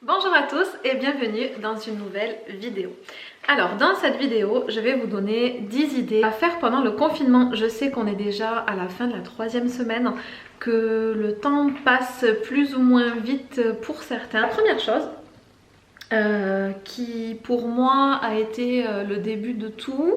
Bonjour à tous et bienvenue dans une nouvelle vidéo. Alors dans cette vidéo, je vais vous donner 10 idées à faire pendant le confinement. Je sais qu'on est déjà à la fin de la 3e semaine, que le temps passe plus ou moins vite pour certains. La première chose, qui pour moi a été le début de tout.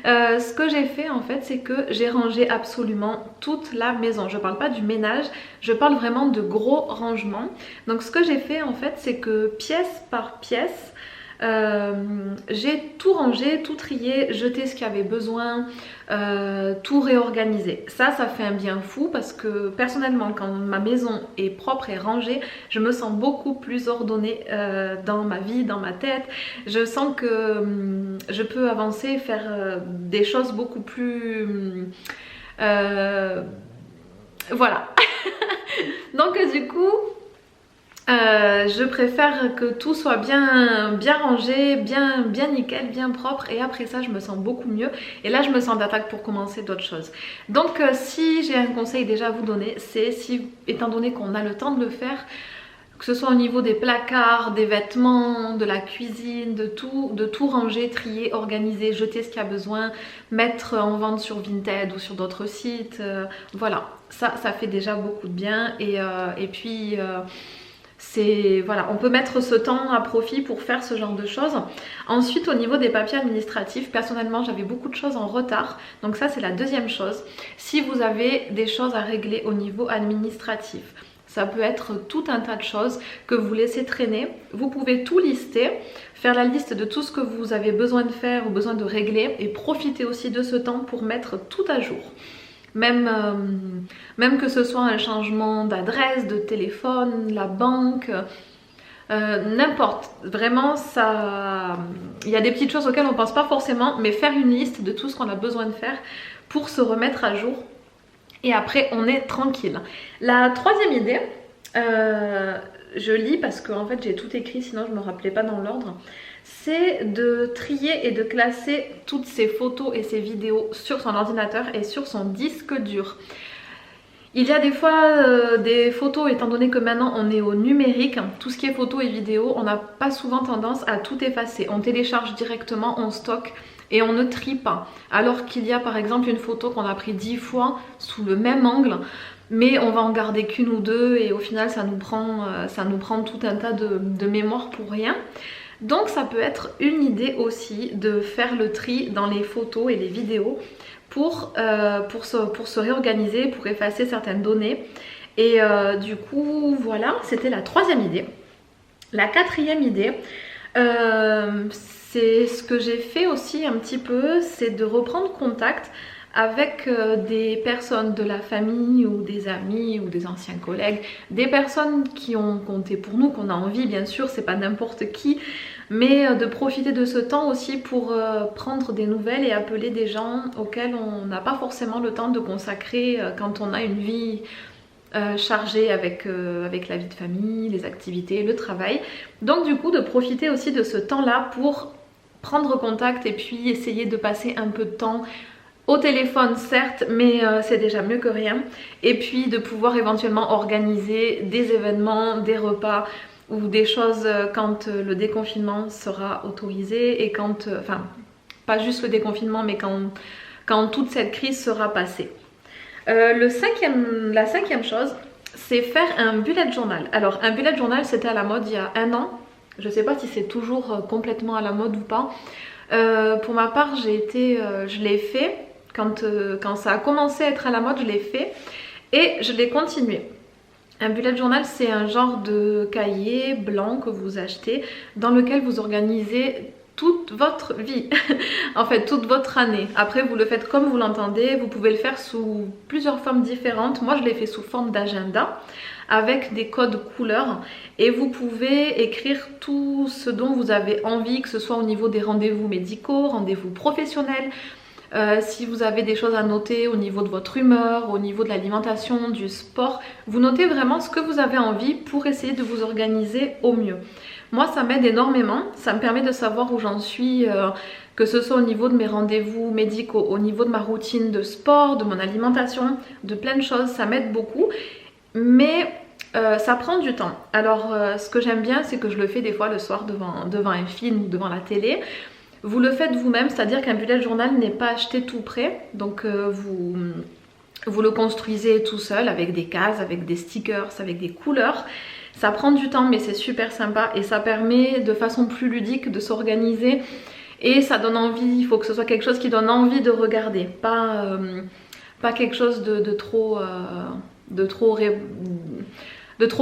Ce que j'ai fait en fait, c'est que j'ai rangé absolument toute la maison. Je parle pas du ménage, je parle vraiment de gros rangements. Donc ce que j'ai fait en fait, c'est que pièce par pièce, j'ai tout rangé, tout trié, jeté ce qu'il y avait besoin, tout réorganisé. Ça fait un bien fou parce que personnellement, quand ma maison est propre et rangée, je me sens beaucoup plus ordonnée dans ma vie, dans ma tête. Je sens que je peux avancer, faire des choses beaucoup plus... voilà. Donc du coup... je préfère que tout soit bien rangé, bien nickel, bien propre, et après ça je me sens beaucoup mieux et là je me sens d'attaque pour commencer d'autres choses. Donc si j'ai un conseil déjà à vous donner, c'est si, étant donné qu'on a le temps de le faire, que ce soit au niveau des placards, des vêtements, de la cuisine, de tout ranger, trier, organiser, jeter ce qu'il y a besoin, mettre en vente sur Vinted ou sur d'autres sites, voilà, ça fait déjà beaucoup de bien et puis... voilà, on peut mettre ce temps à profit pour faire ce genre de choses. Ensuite, au niveau des papiers administratifs, personnellement j'avais beaucoup de choses en retard, donc ça c'est la deuxième chose. Si vous avez des choses à régler au niveau administratif, ça peut être tout un tas de choses que vous laissez traîner, vous pouvez tout lister, faire la liste de tout ce que vous avez besoin de faire ou besoin de régler et profiter aussi de ce temps pour mettre tout à jour. Même que ce soit un changement d'adresse, de téléphone, la banque, n'importe. Vraiment, ça, il y a des petites choses auxquelles on ne pense pas forcément, mais faire une liste de tout ce qu'on a besoin de faire pour se remettre à jour. Et après, on est tranquille. La troisième idée, je lis parce que en fait j'ai tout écrit, sinon je ne me rappelais pas dans l'ordre. C'est de trier et de classer toutes ces photos et ces vidéos sur son ordinateur et sur son disque dur. Il y a des fois des photos, étant donné que maintenant on est au numérique, tout ce qui est photos et vidéos, on n'a pas souvent tendance à tout effacer. On télécharge directement, on stocke et on ne trie pas. Alors qu'il y a par exemple une photo qu'on a pris 10 fois sous le même angle, mais on va en garder qu'une ou deux et au final ça nous prend tout un tas de mémoire pour rien. Donc ça peut être une idée aussi de faire le tri dans les photos et les vidéos pour se réorganiser, pour effacer certaines données. Et du coup voilà, c'était la troisième idée. La quatrième idée, c'est ce que j'ai fait aussi un petit peu, c'est de reprendre contact avec des personnes de la famille ou des amis ou des anciens collègues, des personnes qui ont compté pour nous, qu'on a envie, bien sûr, c'est pas n'importe qui, mais de profiter de ce temps aussi pour prendre des nouvelles et appeler des gens auxquels on n'a pas forcément le temps de consacrer quand on a une vie chargée avec la vie de famille, les activités, le travail. Donc du coup de profiter aussi de ce temps-là pour prendre contact et puis essayer de passer un peu de temps au téléphone certes, mais c'est déjà mieux que rien. Et puis de pouvoir éventuellement organiser des événements, des repas ou des choses quand le déconfinement sera autorisé et quand, enfin pas juste le déconfinement, mais quand toute cette crise sera passée. La cinquième chose, c'est faire un bullet journal. Alors un bullet journal c'était à la mode il y a 1 an. Je sais pas si c'est toujours complètement à la mode ou pas. Pour ma part je l'ai fait. Quand ça a commencé à être à la mode, je l'ai fait et je l'ai continué. Un bullet journal, c'est un genre de cahier blanc que vous achetez dans lequel vous organisez toute votre vie, en fait toute votre année. Après vous le faites comme vous l'entendez, vous pouvez le faire sous plusieurs formes différentes. Moi je l'ai fait sous forme d'agenda avec des codes couleurs et vous pouvez écrire tout ce dont vous avez envie, que ce soit au niveau des rendez-vous médicaux, rendez-vous professionnels. Si vous avez des choses à noter au niveau de votre humeur, au niveau de l'alimentation, du sport, vous notez vraiment ce que vous avez envie pour essayer de vous organiser au mieux. Moi ça m'aide énormément, ça me permet de savoir où j'en suis, que ce soit au niveau de mes rendez-vous médicaux, au niveau de ma routine de sport, de mon alimentation, de plein de choses, ça m'aide beaucoup. Mais Ça prend du temps. Alors ce que j'aime bien, c'est que je le fais des fois le soir devant un film ou devant la télé. Vous le faites vous-même, c'est-à-dire qu'un bullet journal n'est pas acheté tout prêt. Donc vous le construisez tout seul avec des cases, avec des stickers, avec des couleurs. Ça prend du temps mais c'est super sympa et ça permet de façon plus ludique de s'organiser et ça donne envie, il faut que ce soit quelque chose qui donne envie de regarder, pas quelque chose de trop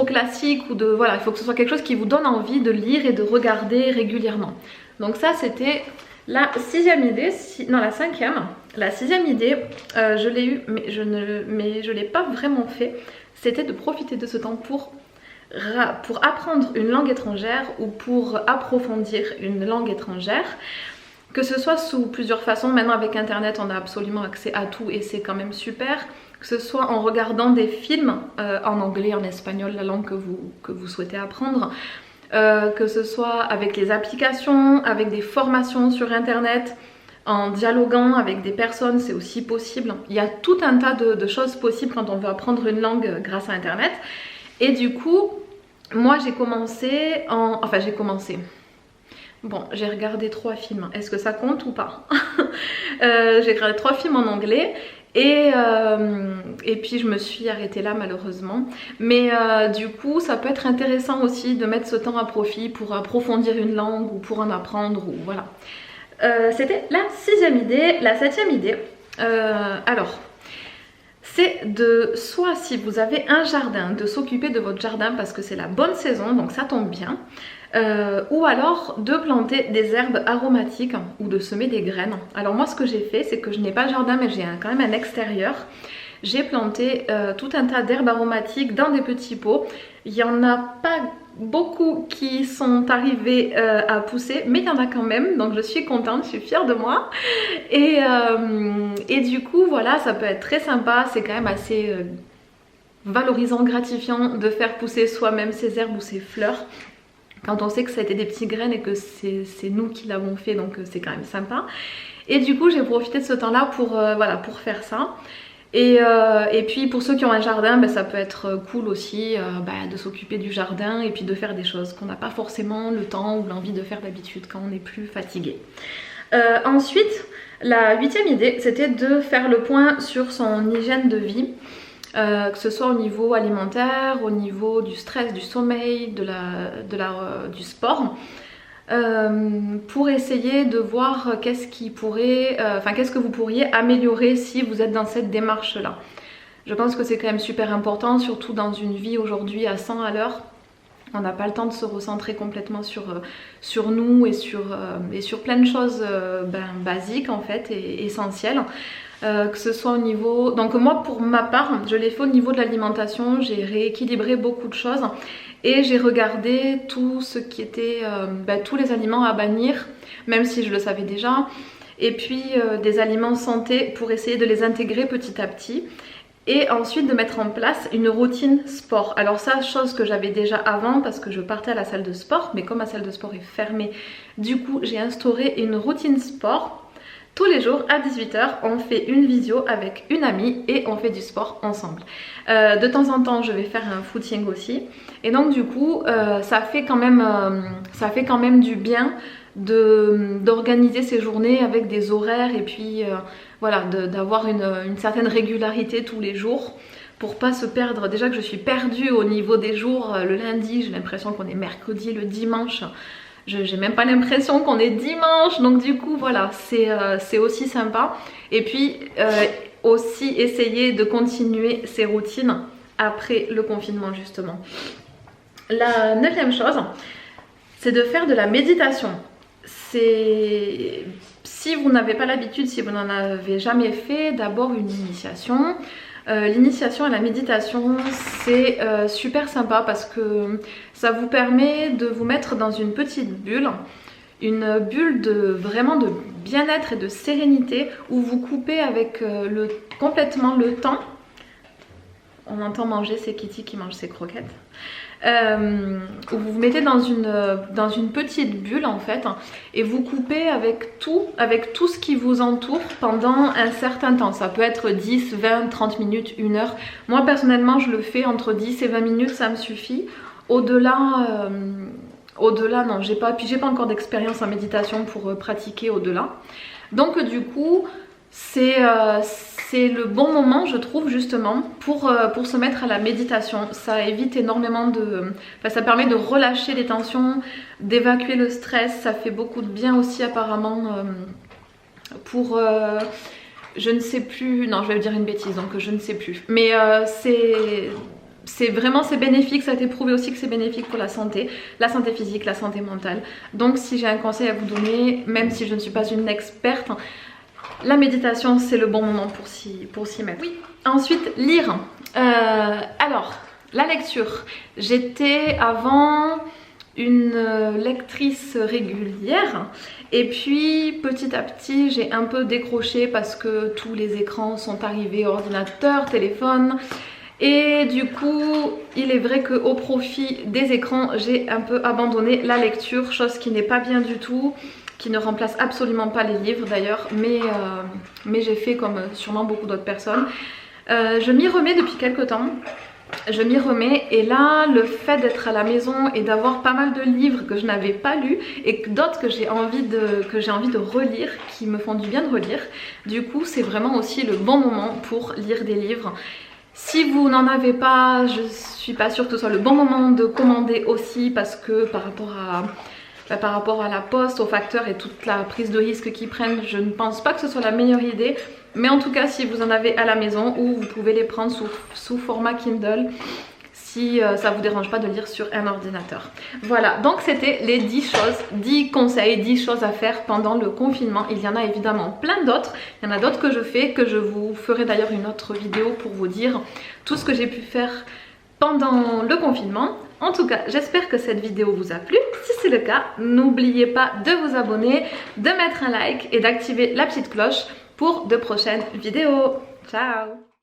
classique ou de voilà, il faut que ce soit quelque chose qui vous donne envie de lire et de regarder régulièrement. Donc ça c'était la sixième idée, non la cinquième. La sixième idée, je l'ai eue mais je ne l'ai pas vraiment fait, c'était de profiter de ce temps pour apprendre une langue étrangère ou pour approfondir une langue étrangère, que ce soit sous plusieurs façons. Maintenant avec internet on a absolument accès à tout et c'est quand même super, que ce soit en regardant des films en anglais, en espagnol, la langue que vous souhaitez apprendre, que ce soit avec les applications, avec des formations sur internet, en dialoguant avec des personnes, c'est aussi possible. Il y a tout un tas de choses possibles quand on veut apprendre une langue grâce à internet. Et du coup, moi j'ai commencé Bon, j'ai regardé 3 films. Est-ce que ça compte ou pas? J'ai regardé 3 films en anglais et puis je me suis arrêtée là malheureusement. Mais du coup, ça peut être intéressant aussi de mettre ce temps à profit pour approfondir une langue ou pour en apprendre ou voilà. C'était la sixième idée. La septième idée, alors c'est de, soit si vous avez un jardin, de s'occuper de votre jardin parce que c'est la bonne saison, donc ça tombe bien, ou alors de planter des herbes aromatiques ou de semer des graines. Alors moi ce que j'ai fait, c'est que je n'ai pas de jardin mais j'ai quand même un extérieur. J'ai planté tout un tas d'herbes aromatiques dans des petits pots. Il n'y en a pas beaucoup qui sont arrivés à pousser, mais il y en a quand même, donc je suis contente, je suis fière de moi. Et du coup voilà, ça peut être très sympa, c'est quand même assez valorisant, gratifiant de faire pousser soi-même ses herbes ou ses fleurs. Quand on sait que ça a été des petites graines et que c'est nous qui l'avons fait, donc c'est quand même sympa. Et du coup j'ai profité de ce temps-là pour, voilà, pour faire ça. Et puis pour ceux qui ont un jardin, ben, ça peut être cool aussi de s'occuper du jardin et puis de faire des choses qu'on n'a pas forcément le temps ou l'envie de faire d'habitude quand on est plus fatigué. Ensuite, la huitième idée, c'était de faire le point sur son hygiène de vie. Que ce soit au niveau alimentaire, au niveau du stress, du sommeil, du sport, pour essayer de voir qu'est-ce que vous pourriez améliorer si vous êtes dans cette démarche là. Je pense que c'est quand même super important, surtout dans une vie aujourd'hui à 100 à l'heure. On n'a pas le temps de se recentrer complètement sur nous et sur plein de choses basiques en fait et essentielles. Que ce soit au niveau... Donc moi pour ma part, je l'ai fait au niveau de l'alimentation, j'ai rééquilibré beaucoup de choses et j'ai regardé tout ce qui était tous les aliments à bannir, même si je le savais déjà, et puis des aliments santé pour essayer de les intégrer petit à petit. Et ensuite de mettre en place une routine sport. Alors ça, chose que j'avais déjà avant parce que je partais à la salle de sport, mais comme ma salle de sport est fermée, du coup j'ai instauré une routine sport. Tous les jours à 18 h, on fait une visio avec une amie et on fait du sport ensemble. De temps en temps, je vais faire un footing aussi. Et donc du coup, ça fait quand même du bien d'organiser ces journées avec des horaires et puis voilà, d'avoir une certaine régularité tous les jours pour pas se perdre. Déjà que je suis perdue au niveau des jours, le lundi, j'ai l'impression qu'on est mercredi, le dimanche. J'ai même pas l'impression qu'on est dimanche, donc du coup voilà, c'est aussi sympa. Et puis aussi essayer de continuer ces routines après le confinement justement. La 9e chose, c'est de faire de la méditation. Si vous n'avez pas l'habitude, si vous n'en avez jamais fait, d'abord une initiation. L'initiation à la méditation, c'est super sympa parce que ça vous permet de vous mettre dans une petite bulle, une bulle vraiment de bien-être et de sérénité où vous coupez avec complètement le temps. On entend manger, c'est Kitty qui mange ses croquettes. où vous vous mettez dans une petite bulle en fait et vous coupez avec tout ce qui vous entoure pendant un certain temps. Ça peut être 10, 20, 30 minutes, 1 heure. Moi personnellement je le fais entre 10 et 20 minutes, ça me suffit. Au-delà non, j'ai pas encore d'expérience en méditation pour pratiquer au-delà. Donc du coup c'est le bon moment je trouve justement pour se mettre à la méditation. Ça évite énormément ça permet de relâcher les tensions, d'évacuer le stress, ça fait beaucoup de bien aussi apparemment pour je ne sais plus, non je vais dire une bêtise donc je ne sais plus, mais c'est bénéfique, ça a été prouvé aussi que c'est bénéfique pour la santé physique, la santé mentale. Donc si j'ai un conseil à vous donner, même si je ne suis pas une experte, la méditation c'est le bon moment pour s'y mettre. Oui. Ensuite lire. Alors la lecture, j'étais avant une lectrice régulière et puis petit à petit j'ai un peu décroché parce que tous les écrans sont arrivés, ordinateur, téléphone. Et du coup, il est vrai qu'au profit des écrans, j'ai un peu abandonné la lecture, chose qui n'est pas bien du tout, qui ne remplace absolument pas les livres d'ailleurs, mais j'ai fait comme sûrement beaucoup d'autres personnes. Je m'y remets depuis quelques temps. Et là le fait d'être à la maison et d'avoir pas mal de livres que je n'avais pas lus et d'autres que j'ai envie de relire, qui me font du bien de relire, du coup c'est vraiment aussi le bon moment pour lire des livres. Si vous n'en avez pas, je suis pas sûre que ce soit le bon moment de commander aussi, parce que par rapport à la poste, aux facteurs et toute la prise de risque qu'ils prennent, je ne pense pas que ce soit la meilleure idée. Mais en tout cas, si vous en avez à la maison, ou vous pouvez les prendre sous format Kindle, si ça vous dérange pas de lire sur un ordinateur. Voilà, donc c'était les 10 conseils, 10 choses à faire pendant le confinement. Il y en a évidemment plein d'autres. Il y en a d'autres que je fais, que je vous ferai d'ailleurs une autre vidéo pour vous dire tout ce que j'ai pu faire pendant le confinement. En tout cas, j'espère que cette vidéo vous a plu. Si c'est le cas, n'oubliez pas de vous abonner, de mettre un like et d'activer la petite cloche pour de prochaines vidéos. Ciao!